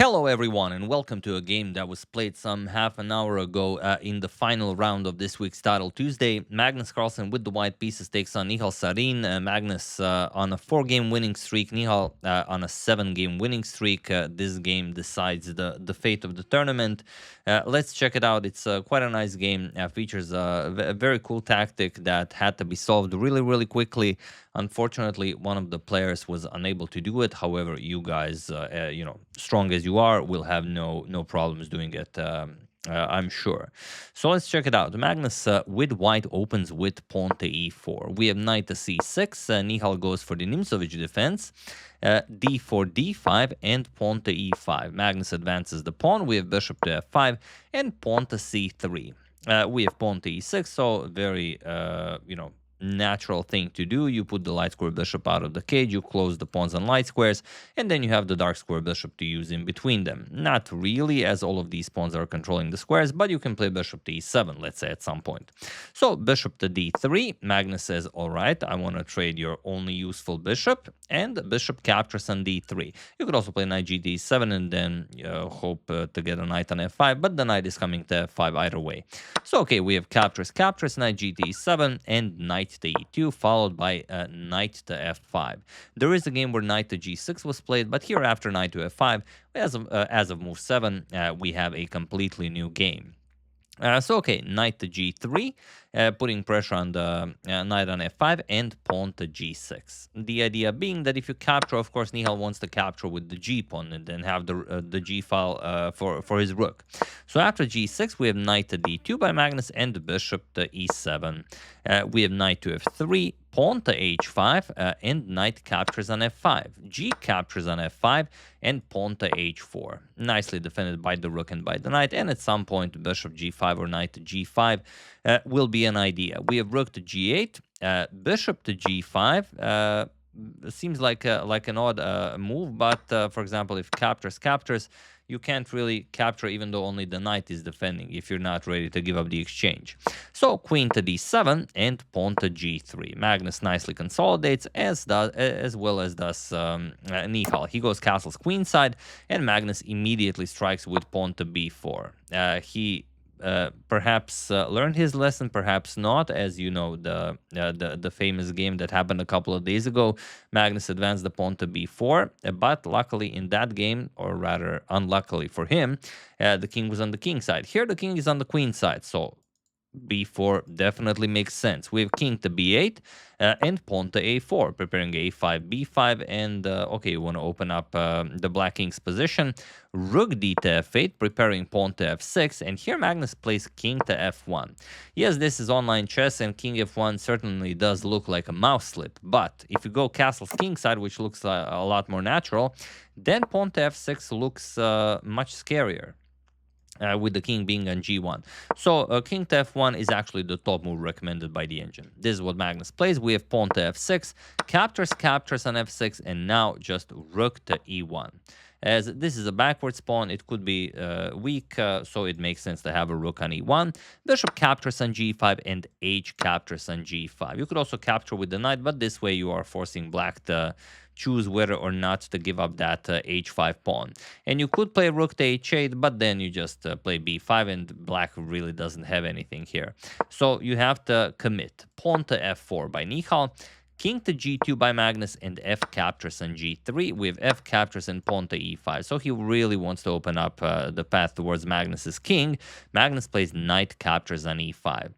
Hello, everyone, and welcome to a game that was played some half an hour ago in the final round of this week's Title Tuesday. Magnus Carlsen with the white pieces takes on Nihal Sarin. Magnus on a 4-game winning streak, Nihal on a 7-game winning streak. This game decides the fate of the tournament. Let's check it out. It's quite a nice game. Features a very cool tactic that had to be solved really, really quickly. Unfortunately, one of the players was unable to do it. However, you guys, strong as you are, will have no problems doing it. I'm sure. So let's check it out. Magnus with white opens with pawn to e4. We have knight to c6. Nihal goes for the Nimzovich defense. d4, d5, and pawn to e5. Magnus advances the pawn. We have bishop to f5 and pawn to c3. We have pawn to e6, so very, natural thing to do. You put the light square bishop out of the cage, you close the pawns on light squares, and then you have the dark square bishop to use in between them. Not really, as all of these pawns are controlling the squares, but you can play bishop to e7, let's say, at some point. So bishop to d3, Magnus says, all right, I want to trade your only useful bishop, and bishop captures on d3. You could also play knight g7 and then hope to get a knight on f5, but the knight is coming to f5 either way. So, okay, we have captures, knight g7, and knight to e2, followed by knight to f5. There is a game where knight to g6 was played, but here after knight to f5, as of move 7, we have a completely new game. Okay, knight to g3, putting pressure on the knight on f5 and pawn to g6. The idea being that if you capture, of course, Nihal wants to capture with the g pawn and then have the g file for his rook. So after g6, we have knight to d2 by Magnus and bishop to e7. We have knight to f3, pawn to h5, and knight captures on f5. G captures on f5, and pawn to h4. Nicely defended by the rook and by the knight, and at some point, bishop g5 or knight to g5 will be an idea. We have rook to g8, bishop to g5. Seems like an odd move, but for example, if captures, you can't really capture even though only the knight is defending if you're not ready to give up the exchange. So queen to d7 and pawn to g3. Magnus nicely consolidates as well as does Nihal. He goes castles queenside and Magnus immediately strikes with pawn to b4. He perhaps learned his lesson, perhaps not. As you know, the famous game that happened a couple of days ago, Magnus advanced the pawn to b4, but luckily in that game, or rather unluckily for him, the king was on the king side. Here the king is on the queen side, so b4 definitely makes sense. We have king to b8 and pawn to a4, preparing a5, b5, and okay, you want to open up the black king's position. Rook d to f8, preparing pawn to f6, and here Magnus plays king to f1. Yes, this is online chess, and king f1 certainly does look like a mouse slip, but if you go castles kingside, which looks a lot more natural, then pawn to f6 looks much scarier. With the king being on g1. So king to f1 is actually the top move recommended by the engine. This is what Magnus plays. We have pawn to f6, captures on f6, and now just rook to e1. As this is a backwards pawn, it could be weak, so it makes sense to have a rook on e1. Bishop captures on g5 and h captures on g5. You could also capture with the knight, but this way you are forcing black to choose whether or not to give up that h5 pawn. And you could play rook to h8, but then you just play b5, and black really doesn't have anything here. So you have to commit. Pawn to f4 by Nihal, king to g2 by Magnus, and f captures on g3 with f captures and pawn to e5. So he really wants to open up the path towards Magnus's king. Magnus plays knight captures on e5.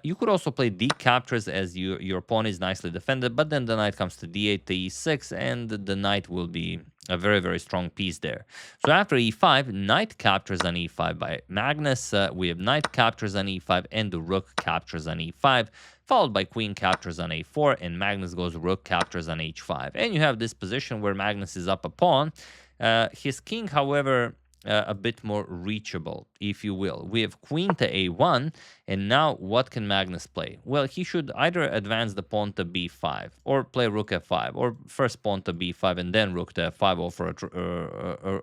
You could also play d captures as your pawn is nicely defended, but then the knight comes to d8 to e6, and the knight will be a very, very strong piece there. So after e5, knight captures on e5 by Magnus. We have knight captures on e5 and the rook captures on e5, followed by queen captures on a4, and Magnus goes rook captures on h5. And you have this position where Magnus is up a pawn. His king, however, a bit more reachable, if you will. We have queen to a1, and now what can Magnus play? Well, he should either advance the pawn to b5, or play rook f5, or first pawn to b5 and then rook to f5, or for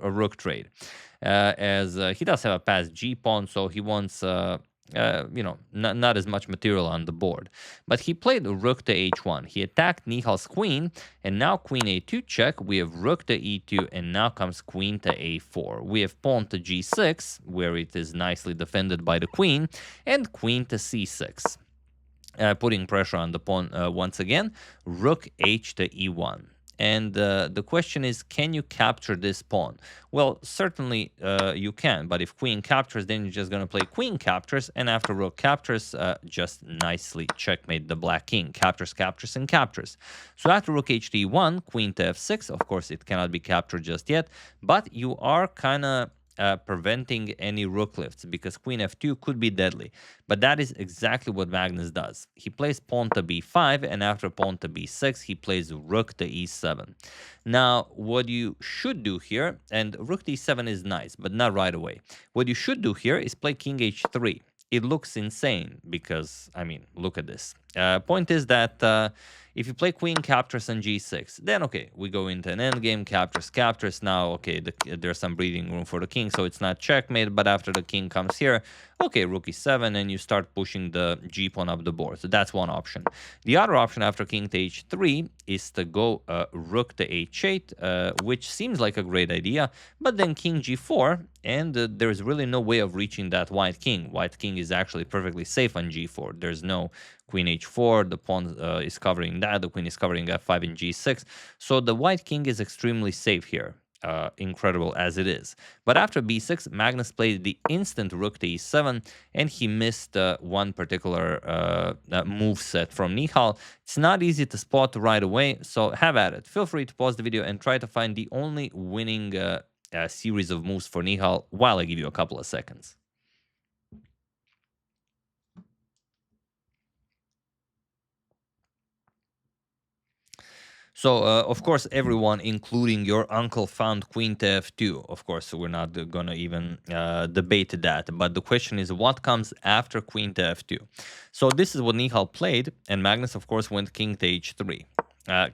a rook trade. As he does have a passed g pawn, so he wants not as much material on the board. But he played rook to h1. He attacked Nihal's queen, and now queen a2 check. We have rook to e2, and now comes queen to a4. We have pawn to g6, where it is nicely defended by the queen, and queen to c6. Putting pressure on the pawn once again. Rook h to e1. And the question is, can you capture this pawn? Well, certainly you can, but if queen captures, then you're just going to play queen captures, and after rook captures, just nicely checkmate the black king. Captures, captures, and captures. So after rook h to e1, queen to f6, of course it cannot be captured just yet, but you are kind of preventing any rook lifts, because queen f2 could be deadly. But that is exactly what Magnus does. He plays pawn to b5, and after pawn to b6, he plays rook to e7. Now, what you should do here, and rook to e7 is nice, but not right away. What you should do here is play king h3. It looks insane because, I mean, look at this. Point is that if you play queen captures on g6, then okay, we go into an endgame, captures, captures. Now, okay, there's some breathing room for the king, so it's not checkmate, but after the king comes here, okay, rook e7, and you start pushing the g pawn up the board. So that's one option. The other option after king to h3 is to go rook to h8, which seems like a great idea, but then king g4, and there's really no way of reaching that white king. White king is actually perfectly safe on g4. There's no queen h4, the pawn is covering that, the queen is covering f5 and g6. So the white king is extremely safe here, incredible as it is. But after b6, Magnus played the instant rook to e7, and he missed one particular move set from Nihal. It's not easy to spot right away, so have at it. Feel free to pause the video and try to find the only winning series of moves for Nihal while I give you a couple of seconds. So, of course, everyone, including your uncle, found queen to f2. Of course, we're not going to even debate that. But the question is, what comes after queen to f2? So this is what Nihal played, and Magnus, of course, went king to h3.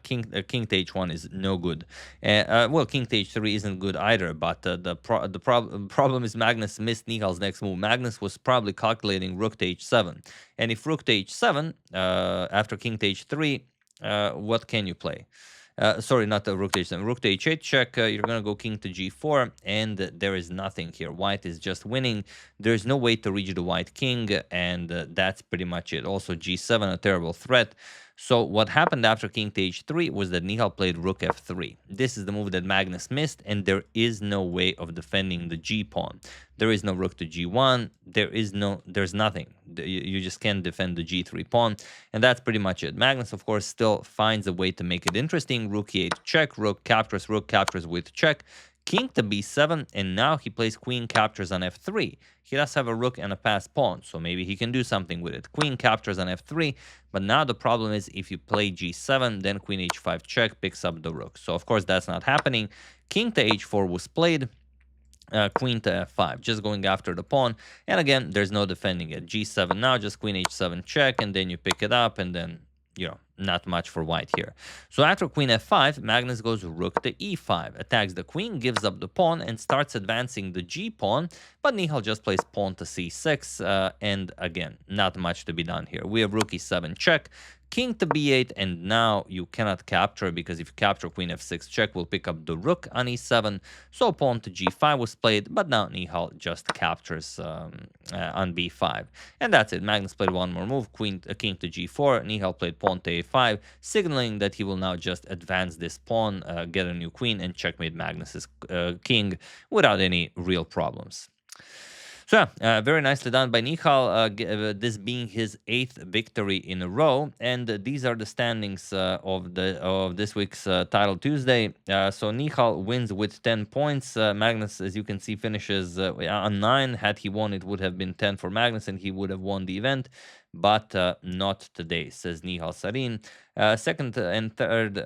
King to h1 is no good. Well, king to h3 isn't good either, but the problem is Magnus missed Nihal's next move. Magnus was probably calculating rook to h7. And if rook to h7, after king to h3, what can you play? Sorry, not the rook to h7. Rook to h8 check. You're going to go king to g4, and there is nothing here. White is just winning. There's no way to reach the white king, and that's pretty much it. Also, g7, a terrible threat. So what happened after king to h3 was that Nihal played rook f3. This is the move that Magnus missed, and there is no way of defending the g pawn. There is no rook to g1. There's nothing. You just can't defend the g3 pawn, and that's pretty much it. Magnus, of course, still finds a way to make it interesting. Rook e8 check, rook captures with check. King to b7, and now he plays queen captures on f3. He does have a rook and a passed pawn, so maybe he can do something with it. Queen captures on f3, but now the problem is if you play g7, then queen h5 check picks up the rook. So, of course, that's not happening. King to h4 was played. Queen to f5, just going after the pawn, and again, there's no defending it. g7 now, just queen h7 check, and then you pick it up, and then, not much for white here. So after queen f5, Magnus goes rook to e5, attacks the queen, gives up the pawn, and starts advancing the g pawn, but Nihal just plays pawn to c6, and again, not much to be done here. We have rook e7 check, king to b8, and now you cannot capture, because if you capture queen f6 check, will pick up the rook on e7. So pawn to g5 was played, but now Nihal just captures on b5. And that's it. Magnus played one more move, king to g4. Nihal played pawn to a5, signaling that he will now just advance this pawn, get a new queen, and checkmate Magnus's king without any real problems. So, very nicely done by Nihal, this being his 8th victory in a row. And these are the standings of this week's Title Tuesday. So Nihal wins with 10 points. Magnus, as you can see, finishes on 9. Had he won, it would have been 10 for Magnus, and he would have won the event. But not today, says Nihal Sarin. Second and third,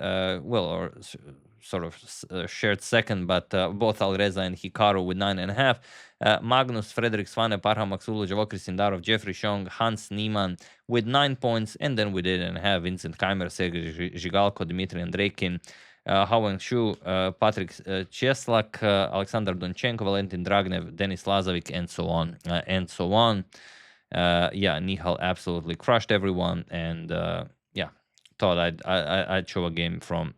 sort of shared second, but both Alreza and Hikaru with 9.5. Magnus, Frederick Svane, Parham Maksulu, Javokri Sindarov, Jeffrey Shong, Hans Niemann with 9 points, and then we didn't have Vincent Keimer, Sergei Zhigalko, Dmitry Andreikin, Hao Shu, Patrick Cheslak, Alexander Donchenko, Valentin Dragnev, Denis Lazovic, and so on, and so on. yeah, Nihal absolutely crushed everyone, and yeah, thought I'd show a game from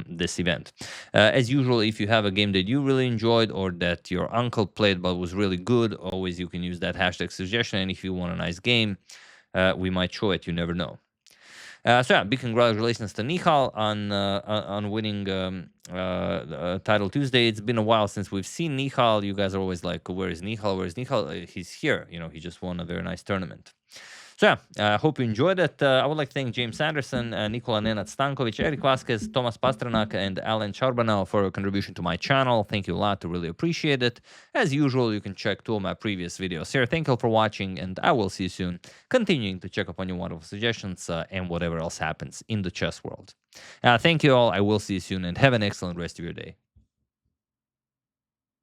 this event. As usual, if you have a game that you really enjoyed or that your uncle played but was really good, always you can use that hashtag suggestion. And if you want a nice game, we might show it. You never know. So yeah, big congratulations to Nihal on winning Title Tuesday. It's been a while since we've seen Nihal. You guys are always like, "Where is Nihal? Where is Nihal?" He's here. You know, he just won a very nice tournament. So yeah, I hope you enjoyed it. I would like to thank James Anderson, Nikola Nenad Stankovic, Eric Vasquez, Tomas Pasternak, and Alan Charbanel for your contribution to my channel. Thank you a lot. I really appreciate it. As usual, you can check 2 of my previous videos here. Thank you all for watching, and I will see you soon, continuing to check up on your wonderful suggestions and whatever else happens in the chess world. Thank you all. I will see you soon, and have an excellent rest of your day.